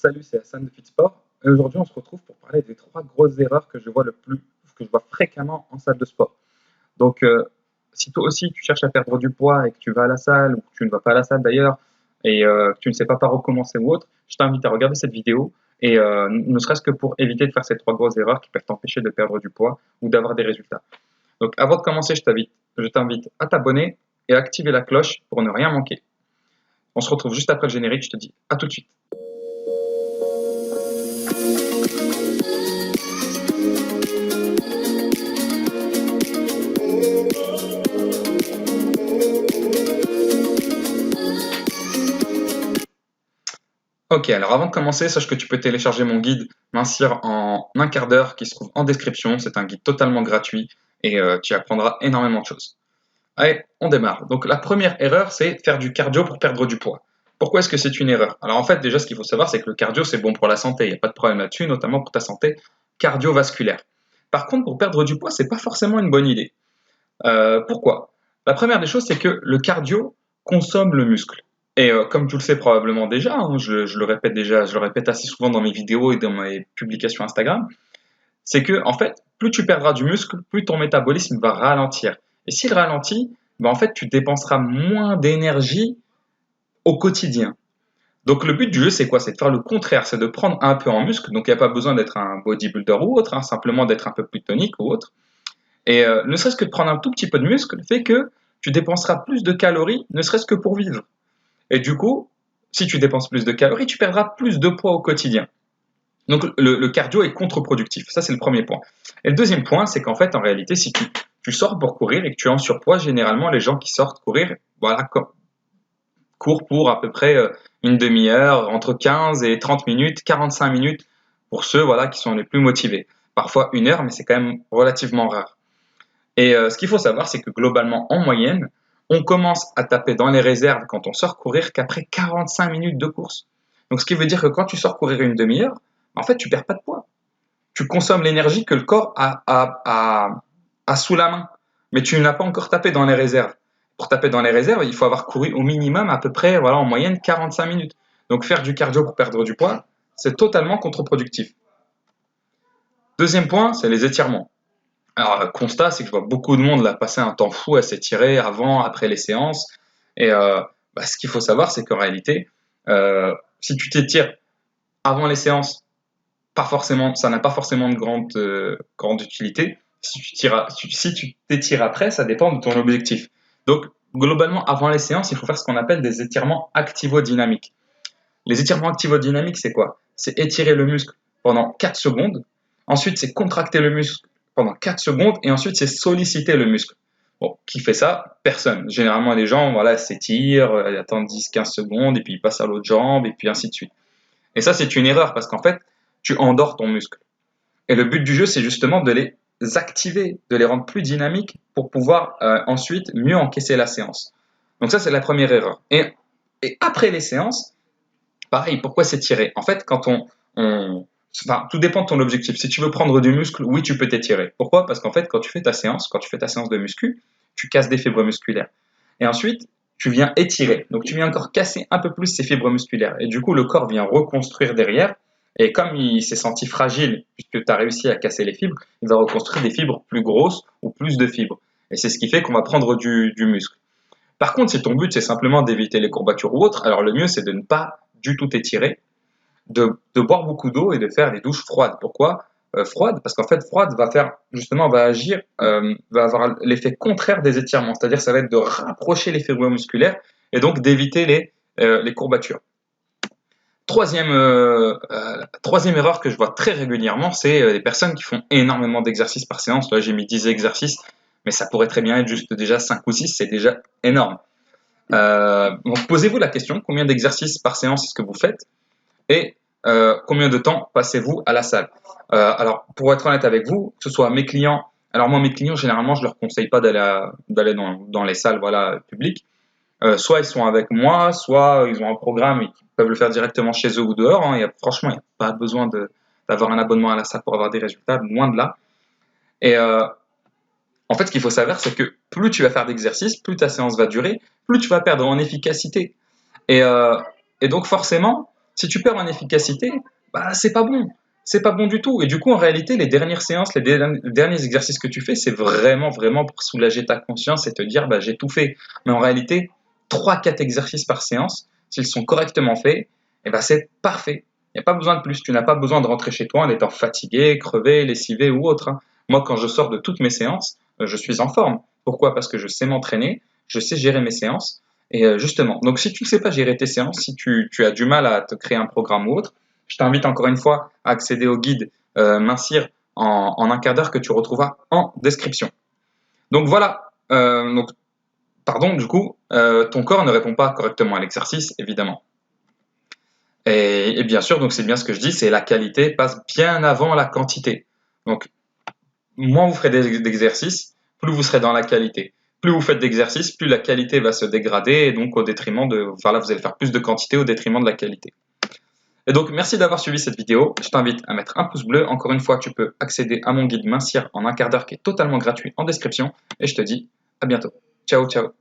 Salut, c'est Hassan de Fitsport. Et aujourd'hui, on se retrouve pour parler des trois grosses erreurs que je vois que je vois fréquemment en salle de sport. Donc, si toi aussi tu cherches à perdre du poids et que tu vas à la salle ou que tu ne vas pas à la salle d'ailleurs et que tu ne sais pas par où commencer ou autre, je t'invite à regarder cette vidéo et ne serait-ce que pour éviter de faire ces trois grosses erreurs qui peuvent t'empêcher de perdre du poids ou d'avoir des résultats. Donc, avant de commencer, je t'invite à t'abonner et à activer la cloche pour ne rien manquer. On se retrouve juste après le générique. Je te dis à tout de suite. Ok, alors avant de commencer, sache que tu peux télécharger mon guide Mincir en un quart d'heure qui se trouve en description. C'est un guide totalement gratuit et tu y apprendras énormément de choses. Allez, on démarre. Donc la première erreur, c'est faire du cardio pour perdre du poids. Pourquoi est-ce que c'est une erreur? Alors en fait, déjà, ce qu'il faut savoir, c'est que le cardio, c'est bon pour la santé. Il n'y a pas de problème là-dessus, notamment pour ta santé cardiovasculaire. Par contre, pour perdre du poids, c'est pas forcément une bonne idée. Pourquoi? La première des choses, c'est que le cardio consomme le muscle. Et comme tu le sais probablement déjà, hein, je le répète déjà, je le répète assez souvent dans mes vidéos et dans mes publications Instagram, c'est que en fait, plus tu perdras du muscle, plus ton métabolisme va ralentir. Et s'il ralentit, ben, en fait, tu dépenseras moins d'énergie au quotidien. Donc le but du jeu, c'est quoi? C'est de faire le contraire, c'est de prendre un peu en muscle. Donc il n'y a pas besoin d'être un bodybuilder ou autre, hein, simplement d'être un peu plus tonique ou autre. Et ne serait-ce que de prendre un tout petit peu de muscle fait que tu dépenseras plus de calories, ne serait-ce que pour vivre. Et du coup, si tu dépenses plus de calories, tu perdras plus de poids au quotidien. Donc le cardio est contre-productif. Ça, c'est le premier point. Et le deuxième point, c'est qu'en fait, en réalité, si tu sors pour courir et que tu es en surpoids, généralement, les gens qui sortent courir, voilà, courent pour à peu près une demi-heure, entre 15 et 30 minutes, 45 minutes pour ceux voilà, qui sont les plus motivés. Parfois une heure, mais c'est quand même relativement rare. Et ce qu'il faut savoir, c'est que globalement, en moyenne, on commence à taper dans les réserves quand on sort courir qu'après 45 minutes de course. Donc, ce qui veut dire que quand tu sors courir une demi-heure, en fait, tu perds pas de poids. Tu consommes l'énergie que le corps a sous la main, mais tu n'as pas encore tapé dans les réserves. Pour taper dans les réserves, il faut avoir couru au minimum à peu près, voilà, en moyenne 45 minutes. Donc, faire du cardio pour perdre du poids, c'est totalement contre-productif. Deuxième point, c'est les étirements. Alors, le constat, c'est que je vois beaucoup de monde là passer un temps fou à s'étirer avant, après les séances. Et ce qu'il faut savoir, c'est qu'en réalité, si tu t'étires avant les séances, pas forcément, ça n'a pas forcément de grande utilité. Si tu t'étires après, ça dépend de ton objectif. Donc, globalement, avant les séances, il faut faire ce qu'on appelle des étirements activo-dynamiques. Les étirements activo-dynamiques, c'est quoi? C'est étirer le muscle pendant 4 secondes. Ensuite, c'est contracter le muscle pendant 4 secondes. Et ensuite, c'est solliciter le muscle. Bon, qui fait ça? Personne. Généralement, les gens voilà, s'étirent, ils attendent 10-15 secondes, et puis ils passent à l'autre jambe, et puis ainsi de suite. Et ça, c'est une erreur, parce qu'en fait, tu endors ton muscle. Et le but du jeu, c'est justement de les activer, de les rendre plus dynamiques pour pouvoir ensuite mieux encaisser la séance. Donc ça, c'est la première erreur. Et après les séances, pareil, pourquoi s'étirer? En fait, enfin, tout dépend de ton objectif. Si tu veux prendre du muscle, oui, tu peux t'étirer. Pourquoi? Parce qu'en fait, quand tu fais ta séance de muscu, tu casses des fibres musculaires. Et ensuite, tu viens étirer. Donc, tu viens encore casser un peu plus ces fibres musculaires. Et du coup, le corps vient reconstruire derrière. Et comme il s'est senti fragile, puisque tu as réussi à casser les fibres, il va reconstruire des fibres plus grosses ou plus de fibres. Et c'est ce qui fait qu'on va prendre du muscle. Par contre, si ton but c'est simplement d'éviter les courbatures ou autre, alors le mieux c'est de ne pas du tout étirer, de boire beaucoup d'eau et de faire des douches froides. Pourquoi froide? Parce qu'en fait, froide va agir, va avoir l'effet contraire des étirements, c'est-à-dire ça va être de rapprocher les fibres musculaires et donc d'éviter les courbatures. Troisième erreur que je vois très régulièrement, c'est les personnes qui font énormément d'exercices par séance. Là, j'ai mis 10 exercices, mais ça pourrait très bien être juste déjà 5 ou 6, c'est déjà énorme. Donc posez-vous la question, combien d'exercices par séance est-ce que vous faites et combien de temps passez-vous à la salle? Alors, pour être honnête avec vous, que ce soit mes clients, alors moi, mes clients, généralement, je leur conseille pas d'aller dans les salles voilà, publiques. Soit ils sont avec moi, soit ils ont un programme et ils peuvent le faire directement chez eux ou dehors. Hein. Franchement, il n'y a pas besoin d'avoir un abonnement à la salle pour avoir des résultats, loin de là. Et en fait, ce qu'il faut savoir, c'est que plus tu vas faire d'exercices, plus ta séance va durer, plus tu vas perdre en efficacité. Et, euh, et donc forcément, Si tu perds en efficacité, bah c'est pas bon. C'est pas bon du tout. Et du coup, en réalité, les dernières séances, les derniers exercices que tu fais, c'est vraiment pour soulager ta conscience et te dire, bah j'ai tout fait. Mais en réalité, 3-4 exercices par séance, s'ils sont correctement faits, eh ben c'est parfait. Il n'y a pas besoin de plus. Tu n'as pas besoin de rentrer chez toi en étant fatigué, crevé, lessivé ou autre, hein. Moi, quand je sors de toutes mes séances, je suis en forme. Pourquoi? Parce que je sais m'entraîner, je sais gérer mes séances. Et justement, donc si tu ne sais pas gérer tes séances, si tu as du mal à te créer un programme ou autre, je t'invite encore une fois à accéder au guide Mincir en un quart d'heure que tu retrouveras en description. Donc voilà, pardon, du coup, ton corps ne répond pas correctement à l'exercice, évidemment. Et bien sûr, donc c'est bien ce que je dis, c'est la qualité passe bien avant la quantité. Donc, moins vous ferez d'exercices, plus vous serez dans la qualité. Plus vous faites d'exercices, plus la qualité va se dégrader, et donc au détriment de, enfin là, vous allez faire plus de quantité au détriment de la qualité. Et donc, merci d'avoir suivi cette vidéo. Je t'invite à mettre un pouce bleu. Encore une fois, tu peux accéder à mon guide Mincir en un quart d'heure qui est totalement gratuit en description. Et je te dis à bientôt. Ciao, ciao.